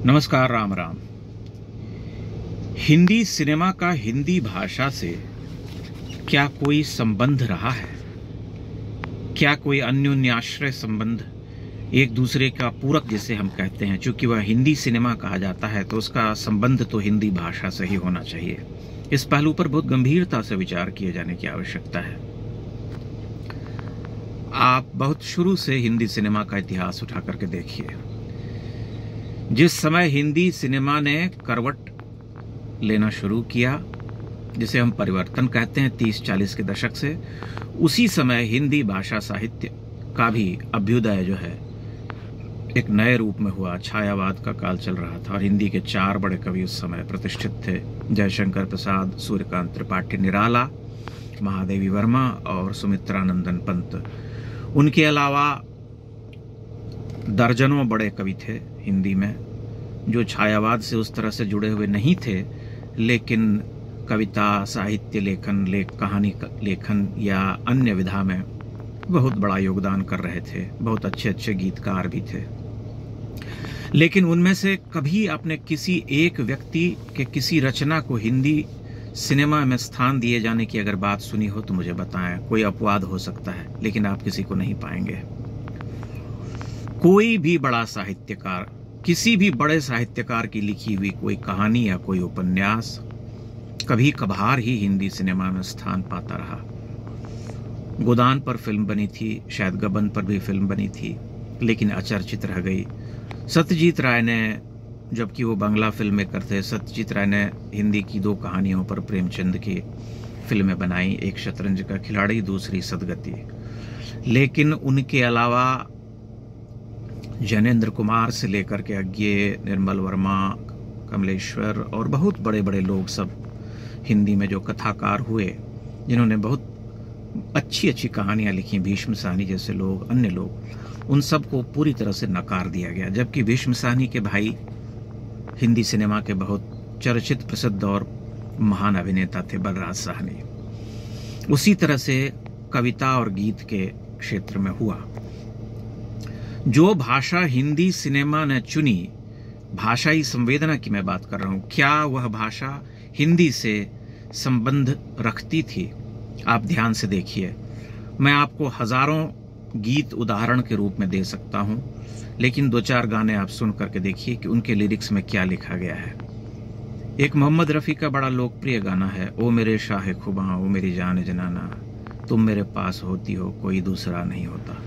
नमस्कार, राम राम। हिंदी सिनेमा का हिंदी भाषा से क्या कोई संबंध रहा है? क्या कोई अन्योन्याश्रय संबंध, एक दूसरे का पूरक जिसे हम कहते हैं, चूंकि वह हिंदी सिनेमा कहा जाता है तो उसका संबंध तो हिंदी भाषा से ही होना चाहिए। इस पहलू पर बहुत गंभीरता से विचार किए जाने की आवश्यकता है। आप बहुत शुरू से हिंदी सिनेमा का इतिहास उठा करके देखिए। जिस समय हिंदी सिनेमा ने करवट लेना शुरू किया, जिसे हम परिवर्तन कहते हैं 30-40 के दशक से, उसी समय हिंदी भाषा साहित्य का भी अभ्युदय जो है एक नए रूप में हुआ। छायावाद का काल चल रहा था और हिंदी के 4 बड़े कवि उस समय प्रतिष्ठित थे: जयशंकर प्रसाद, सूर्यकांत त्रिपाठी निराला, महादेवी वर्मा और सुमित्रानंदन पंत। उनके अलावा दर्जनों बड़े कवि थे हिंदी में जो छायावाद से उस तरह से जुड़े हुए नहीं थे, लेकिन कविता, साहित्य लेखन, कहानी लेखन या अन्य विधा में बहुत बड़ा योगदान कर रहे थे। बहुत अच्छे अच्छे गीतकार भी थे। लेकिन उनमें से कभी आपने किसी एक व्यक्ति के किसी रचना को हिंदी सिनेमा में स्थान दिए जाने की अगर बात सुनी हो तो मुझे बताएं। कोई अपवाद हो सकता है, लेकिन आप किसी को नहीं पाएंगे। कोई भी बड़ा साहित्यकार, किसी भी बड़े साहित्यकार की लिखी हुई कोई कहानी या कोई उपन्यास कभी कभार ही हिंदी सिनेमा में स्थान पाता रहा। गोदान पर फिल्म बनी थी, शायद गबन पर भी फिल्म बनी थी, लेकिन अचर्चित रह गई। सत्यजीत राय ने, जबकि वो बांग्ला फिल्म मेकर थे, सत्यजीत राय ने हिंदी की 2 कहानियों पर प्रेमचंद की फिल्में बनाई, एक शतरंज का खिलाड़ी, दूसरी सदगति। लेकिन उनके अलावा जैनेन्द्र कुमार से लेकर के अज्ञे, निर्मल वर्मा, कमलेश्वर और बहुत बड़े बड़े लोग सब हिंदी में जो कथाकार हुए, जिन्होंने बहुत अच्छी अच्छी कहानियां लिखी, भीष्म साहनी जैसे लोग, अन्य लोग, उन सब को पूरी तरह से नकार दिया गया। जबकि भीष्म साहनी के भाई हिंदी सिनेमा के बहुत चर्चित, प्रसिद्ध और महान अभिनेता थे, बलराज साहनी। उसी तरह से कविता और गीत के क्षेत्र में हुआ। जो भाषा हिंदी सिनेमा ने चुनी, भाषाई संवेदना की मैं बात कर रहा हूं, क्या वह भाषा हिंदी से संबंध रखती थी? आप ध्यान से देखिए। मैं आपको हजारों गीत उदाहरण के रूप में दे सकता हूं, लेकिन 2-4 गाने आप सुन करके देखिए कि उनके लिरिक्स में क्या लिखा गया है। एक मोहम्मद रफी का बड़ा लोकप्रिय गाना है, ओ मेरे शाह खुबा, ओ मेरी जान जनाना, तुम मेरे पास होती हो, कोई दूसरा नहीं होता।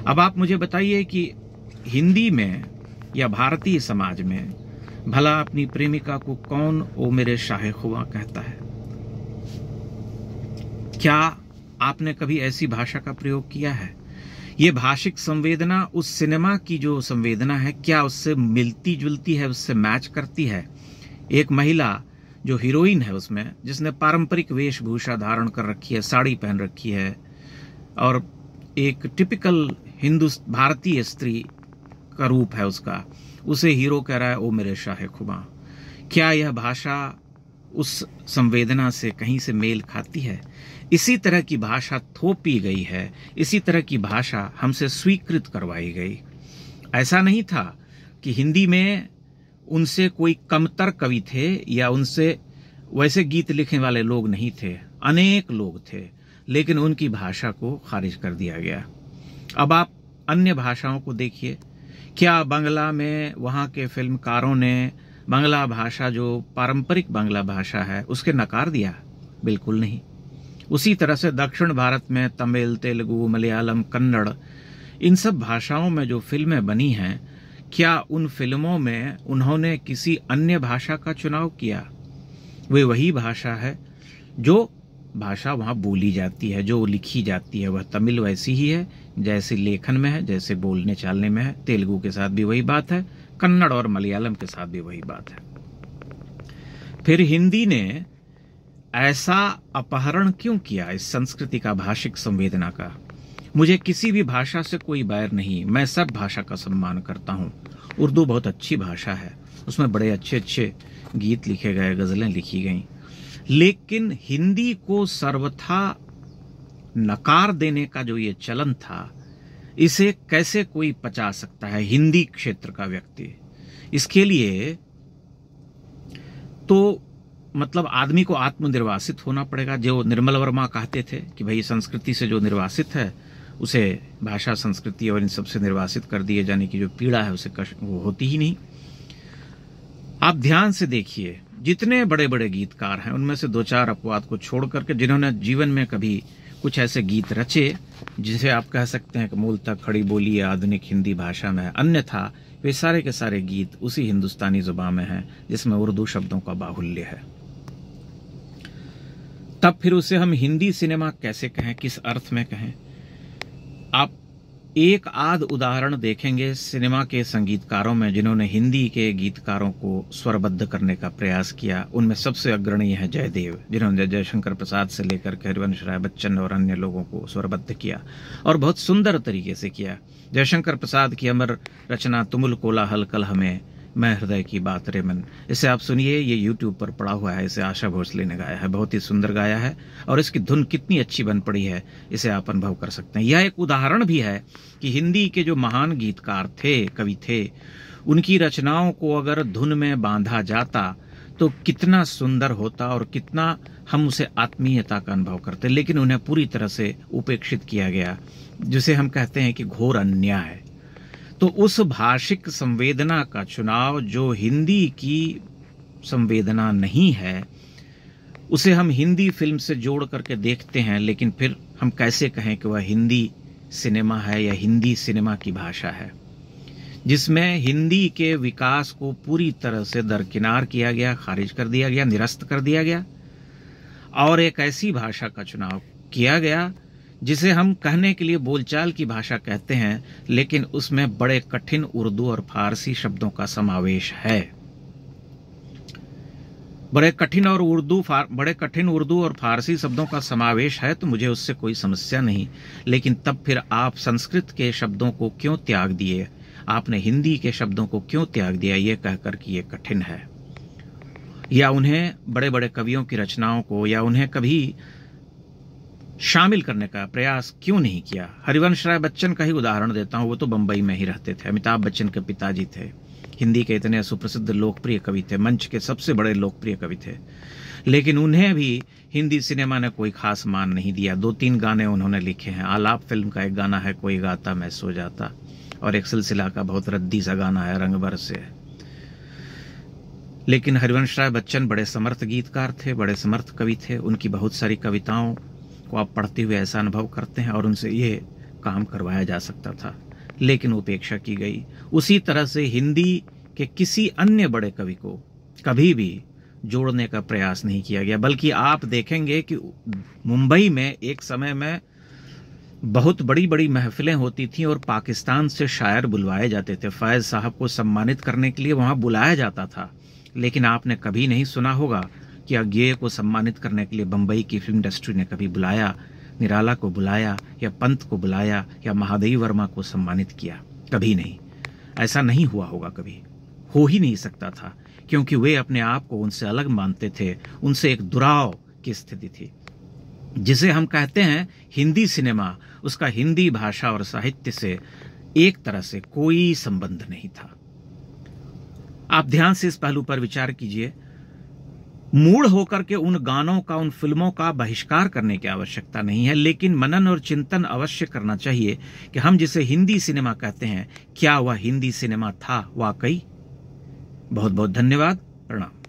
अब आप मुझे बताइए कि हिंदी में या भारतीय समाज में भला अपनी प्रेमिका को कौन ओ मेरे शाह खुबा कहता है? क्या आपने कभी ऐसी भाषा का प्रयोग किया है? ये भाषिक संवेदना उस सिनेमा की जो संवेदना है, क्या उससे मिलती जुलती है, उससे मैच करती है? एक महिला जो हीरोइन है उसमें, जिसने पारंपरिक वेशभूषा धारण कर रखी है, साड़ी पहन रखी है और एक टिपिकल हिंदू भारतीय स्त्री का रूप है उसका, उसे हीरो कह रहा है ओ मेरे शाह खुबा। क्या यह भाषा उस संवेदना से कहीं से मेल खाती है? इसी तरह की भाषा थोपी गई है, इसी तरह की भाषा हमसे स्वीकृत करवाई गई। ऐसा नहीं था कि हिंदी में उनसे कोई कमतर कवि थे या उनसे वैसे गीत लिखने वाले लोग नहीं थे, अनेक लोग थे, लेकिन उनकी भाषा को खारिज कर दिया गया। अब आप अन्य भाषाओं को देखिए। क्या बांग्ला में वहाँ के फिल्मकारों ने बांग्ला भाषा, जो पारंपरिक बांग्ला भाषा है, उसके नकार दिया? बिल्कुल नहीं। उसी तरह से दक्षिण भारत में तमिल, तेलुगु, मलयालम, कन्नड़, इन सब भाषाओं में जो फिल्में बनी हैं, क्या उन फिल्मों में उन्होंने किसी अन्य भाषा का चुनाव किया? वे वही भाषा है जो भाषा वहाँ बोली जाती है, जो लिखी जाती है, वह तमिल वैसी ही है जैसे लेखन में है, जैसे बोलने चालने में है। तेलुगु के साथ भी वही बात है, कन्नड़ और मलयालम के साथ भी वही बात है। फिर हिंदी ने ऐसा अपहरण क्यों किया इस संस्कृति का, भाषिक संवेदना का? मुझे किसी भी भाषा से कोई बैर नहीं, मैं सब भाषा का सम्मान करता हूँ। उर्दू बहुत अच्छी भाषा है, उसमें बड़े अच्छे अच्छे गीत लिखे गए, गजलें लिखी गई, लेकिन हिंदी को सर्वथा नकार देने का जो ये चलन था, इसे कैसे कोई पचा सकता है? हिंदी क्षेत्र का व्यक्ति इसके लिए तो मतलब आदमी को आत्मनिर्वासित होना पड़ेगा। जो निर्मल वर्मा कहते थे कि भाई संस्कृति से जो निर्वासित है उसे भाषा, संस्कृति और इन सबसे निर्वासित कर दिए जाने की जो पीड़ा है उसे वो होती ही नहीं। आप ध्यान से देखिए, जितने बड़े बड़े गीतकार हैं उनमें से दो चार अपवाद को छोड़ करके जिन्होंने जीवन में कभी कुछ ऐसे गीत रचे जिसे आप कह सकते हैं कि मूलतः खड़ी बोली या आधुनिक हिंदी भाषा में है, अन्यथा वे सारे के सारे गीत उसी हिंदुस्तानी जुबान में हैं जिसमें उर्दू शब्दों का बाहुल्य है। तब फिर उसे हम हिंदी सिनेमा कैसे कहें, किस अर्थ में कहें? आप एक आध उदाहरण देखेंगे सिनेमा के संगीतकारों में जिन्होंने हिंदी के गीतकारों को स्वरबद्ध करने का प्रयास किया। उनमें सबसे अग्रणी है जयदेव, जिन्होंने जयशंकर प्रसाद से लेकर के हरिवंश राय बच्चन और अन्य लोगों को स्वरबद्ध किया और बहुत सुंदर तरीके से किया। जयशंकर प्रसाद की अमर रचना तुमुल कोलाहल कल हमें, मैं हृदय की बात रे मन, इसे आप सुनिए, ये YouTube पर पड़ा हुआ है, इसे आशा भोसले ने गाया है, बहुत ही सुंदर गाया है और इसकी धुन कितनी अच्छी बन पड़ी है इसे आप अनुभव कर सकते हैं। यह एक उदाहरण भी है कि हिंदी के जो महान गीतकार थे, कवि थे, उनकी रचनाओं को अगर धुन में बांधा जाता तो कितना सुंदर होता और कितना हम उसे आत्मीयता का अनुभव करते, लेकिन उन्हें पूरी तरह से उपेक्षित किया गया, जिसे हम कहते हैं कि घोर अन्याय। तो उस भाषिक संवेदना का चुनाव जो हिंदी की संवेदना नहीं है, उसे हम हिंदी फिल्म से जोड़ करके देखते हैं, लेकिन फिर हम कैसे कहें कि वह हिंदी सिनेमा है या हिंदी सिनेमा की भाषा है, जिसमें हिंदी के विकास को पूरी तरह से दरकिनार किया गया, खारिज कर दिया गया, निरस्त कर दिया गया और एक ऐसी भाषा का चुनाव किया गया जिसे हम कहने के लिए बोलचाल की भाषा कहते हैं, लेकिन उसमें बड़े कठिन उर्दू और फारसी शब्दों का समावेश है। बड़े कठिन उर्दू और फारसी शब्दों का समावेश है तो मुझे उससे कोई समस्या नहीं, लेकिन तब फिर आप संस्कृत के शब्दों को क्यों त्याग दिए, आपने हिंदी के शब्दों को क्यों त्याग दिया, ये कहकर कि ये कठिन है, या उन्हें बड़े बड़े कवियों की रचनाओं को या उन्हें कभी शामिल करने का प्रयास क्यों नहीं किया। हरिवंश राय बच्चन का ही उदाहरण देता हूं, वो तो बंबई में ही रहते थे, अमिताभ बच्चन के पिताजी थे, हिंदी के इतने सुप्रसिद्ध लोकप्रिय कवि थे, मंच के सबसे बड़े लोकप्रिय कवि थे, लेकिन उन्हें भी हिंदी सिनेमा ने कोई खास मान नहीं दिया। 2-3 गाने उन्होंने लिखे हैं। आलाप फिल्म का एक गाना है कोई गाता मैं सो जाता, और एक सिलसिला का बहुत रद्दी सा गाना है रंग बरसे। लेकिन हरिवंश राय बच्चन बड़े समर्थ गीतकार थे, बड़े समर्थ कवि थे। उनकी बहुत सारी कविताओं को आप पढ़ते हुए ऐसा अनुभव करते हैं और उनसे ये काम करवाया जा सकता था, लेकिन उपेक्षा की गई। उसी तरह से हिंदी के किसी अन्य बड़े कवि को कभी भी जोड़ने का प्रयास नहीं किया गया, बल्कि आप देखेंगे कि मुंबई में एक समय में बहुत बड़ी बड़ी महफिलें होती थीं और पाकिस्तान से शायर बुलवाए जाते थे। फैज साहब को सम्मानित करने के लिए वहां बुलाया जाता था, लेकिन आपने कभी नहीं सुना होगा कि अज्ञेय को सम्मानित करने के लिए बंबई की फिल्म इंडस्ट्री ने कभी बुलाया, निराला को बुलाया या पंत को बुलाया या महादेवी वर्मा को सम्मानित किया। कभी नहीं, ऐसा नहीं हुआ होगा, कभी हो ही नहीं सकता था, क्योंकि वे अपने आप को उनसे अलग मानते थे, उनसे एक दुराव की स्थिति थी। जिसे हम कहते हैं हिंदी सिनेमा, उसका हिंदी भाषा और साहित्य से एक तरह से कोई संबंध नहीं था। आप ध्यान से इस पहलू पर विचार कीजिए। मूढ़ होकर के उन गानों का, उन फिल्मों का बहिष्कार करने की आवश्यकता नहीं है, लेकिन मनन और चिंतन अवश्य करना चाहिए कि हम जिसे हिंदी सिनेमा कहते हैं, क्या वह हिंदी सिनेमा था वाकई? बहुत बहुत धन्यवाद, प्रणाम।